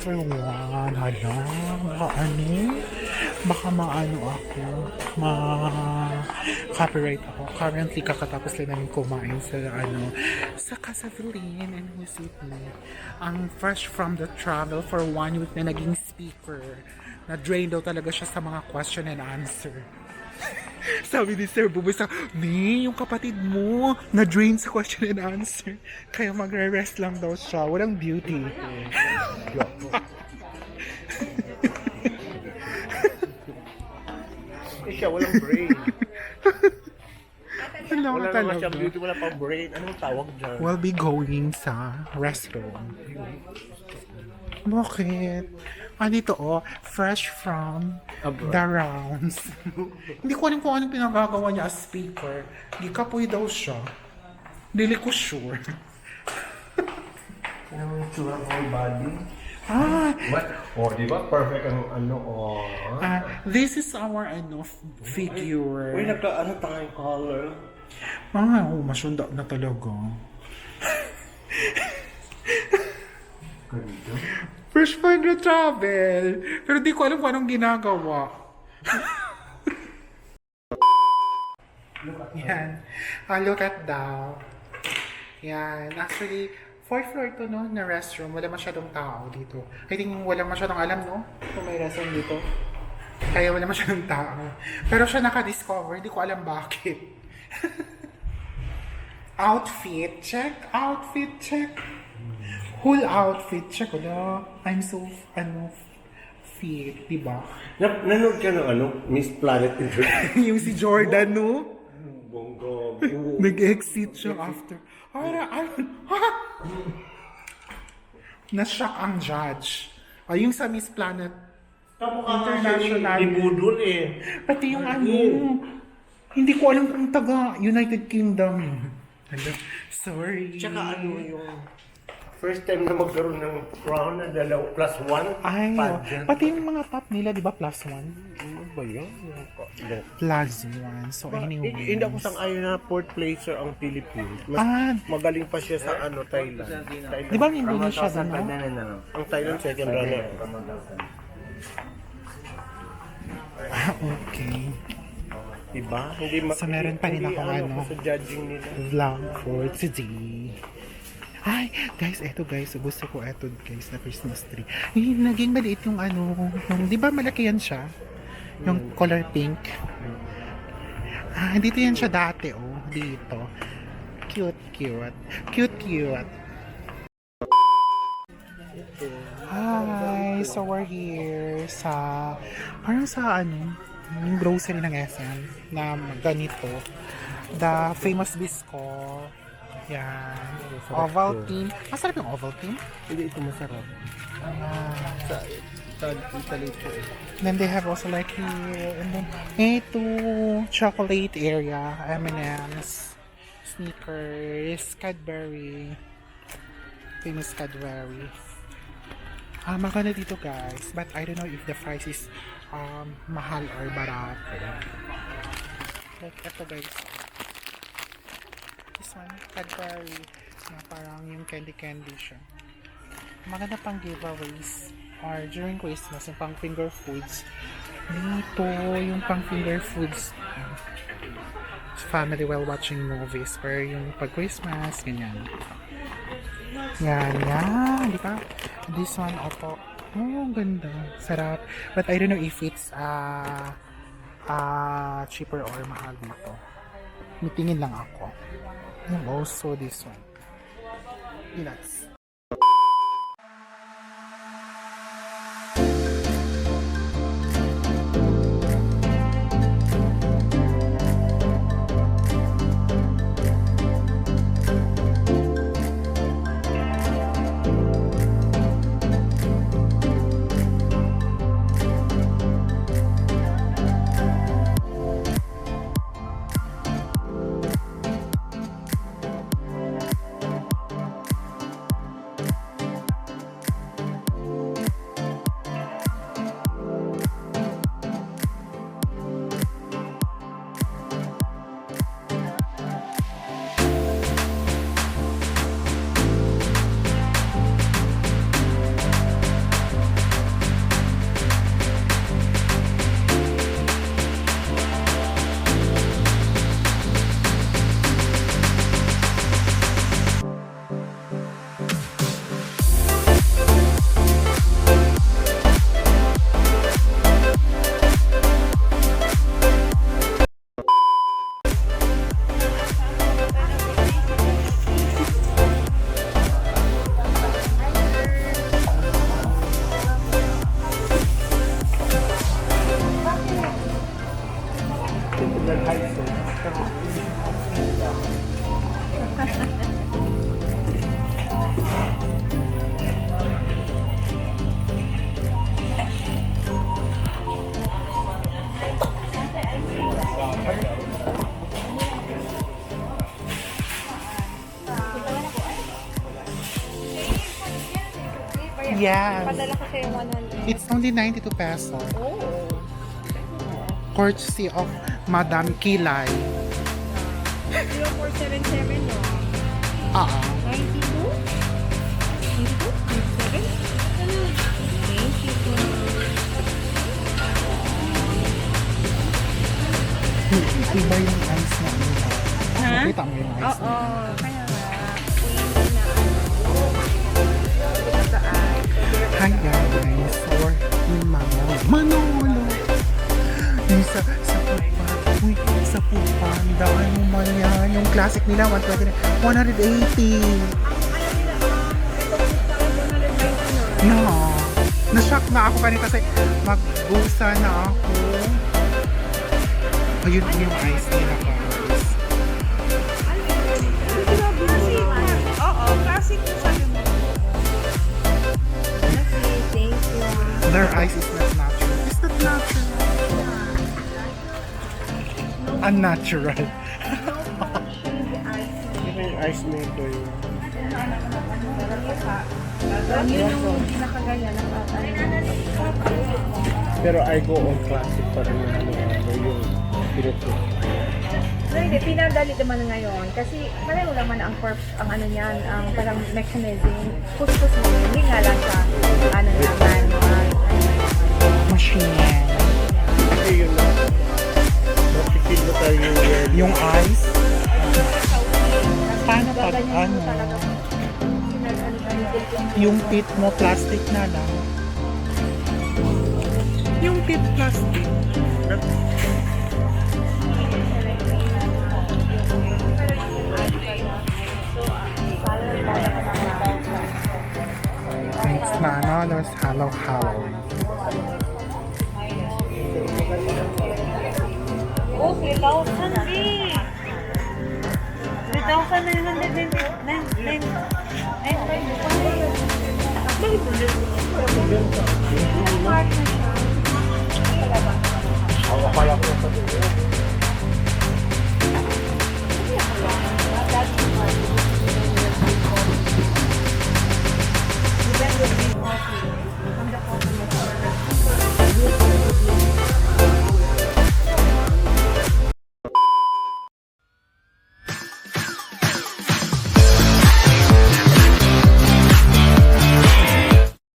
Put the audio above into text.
everyone. Hala, baka maano ako, ma-copyright ako. Currently, kakatapos lang namin kumain sa sa Casa Villen and who's with me. Ang fresh from the travel for 1 week na naging speaker. Na-drain daw talaga siya sa mga question and answer. Sabi ni Sir Bubusa, yung kapatid mo, na-drain sa question and answer. Kaya magre-rest lang daw siya. Walang beauty. Siya, walang brain. Wala Wala ka naman siya talaga. beauty, wala pa brain. Anong tawag dyan? We'll be going sa restaurant. Bakit? Dito fresh from the rounds. Hindi ko alam kung anong pinagagawa niya as speaker. Gikapoy daw siya. Dili ko sure. Ano yung tsura ko ang body? What? Oh, di ba? Perfect ang This is our figure. Uy, tayong color. Masunda na talaga. Ganito. Fresh find the travel. Pero di ko alam kung anong ginagawa. Yan. Look at that. Yan. Actually, 4th floor to, no, na restroom. Wala masyadong tao dito. I think wala masyadong alam, no? Kung may restroom dito. Kaya wala masyadong tao. Pero siya naka-discover. Hindi ko alam bakit. Outfit check. Outfit check. Whole outfit check. I'm so, fit. Diba? Nanood ka ng Miss Planet Interview? Yung si Jordan, no? Bongo. Nag-exit siya after. Na-shock ang judge. Yung sa Miss Planet International. Ibudol Pati yung hindi ko alam kung taga United Kingdom. Sorry. Tsaka yung first time na magkaroon ng crown na +1 pageant. Pati yung mga top nila, di ba, +1? Ano ba yun? +1. So anyway. Hindi ako sang-ayon na fourth placer ang Philippines. Mas magaling pa siya sa Thailand. Di ba may Indonesia doon, no? Ang Thailand second runner. Okay. Diba? Hindi So, meron pa rin ako, sa judging nila. Vlog for today. Guys, gusto ko eto guys, na Christmas tree. Naging maliit yung di ba malaki yan siya? Yung color pink. Dito yan siya dati, dito. Cute. Hi, so we're here parang sa yung grocery ng SM na ganito. The famous Bisco. Yan. Ovaltine. Masarap yung Ovaltine. Hindi ito masarap. Sa Italy po. Then they have also like here. And then ito, chocolate area. M&M's. Sneakers. Cadbury. Famous Cadbury. Maganda dito guys. But I don't know if the price is mahal or barato. Like ito guys. This one, Cadbury. Na parang yung candy siya. Maganda pang giveaways. Or during Christmas, yung pang finger foods. Dito, yung pang finger foods. Family while watching movies. Or yung pag Christmas, ganyan. Yan. Di ba? This one, ang ganda. Sarap. But I don't know if it's cheaper or mahal dito. Mitingin lang ako. And also this one. Peanuts. Yes. Padala ko sa'yo 100. It's only 92 pesos. Oh. Courtesy of Madam Kilay. 0477 no? Ah. 92? 92? 97? Thank you po. Iba yung ice na nila. Ha? Nakita mo yung ice Oo. na. Kaya nga. Uwi na ano. Hi guys, or yung Manolo. Yung sa Pupanda, ano man yan, yung classic nila, 120, 180. No, na-shock na ako kanina kasi mag-busa na ako. Ayun yung ice nila guys. Oo, classic yung sabi mo. Thank you. Their ice is not natural. It's not natural. Unnatural. Yung ice maker yun. Yun yung pinakaganyan ng Pero I go on classic pa rin yung piloto. So, hindi, pinagalit naman ngayon kasi pareho naman ang ang ano niyan, ang parang mechanism, puspos mo, hindi nga lang sa ano naman, Machine. Kasi yun na. Makikil mo tayo Yung ice. Paano pag ano? Yung pit mo, plastic na lang. Yung pit plastic. Thanks na, no? There's hello. Oh, 3,000 3,999.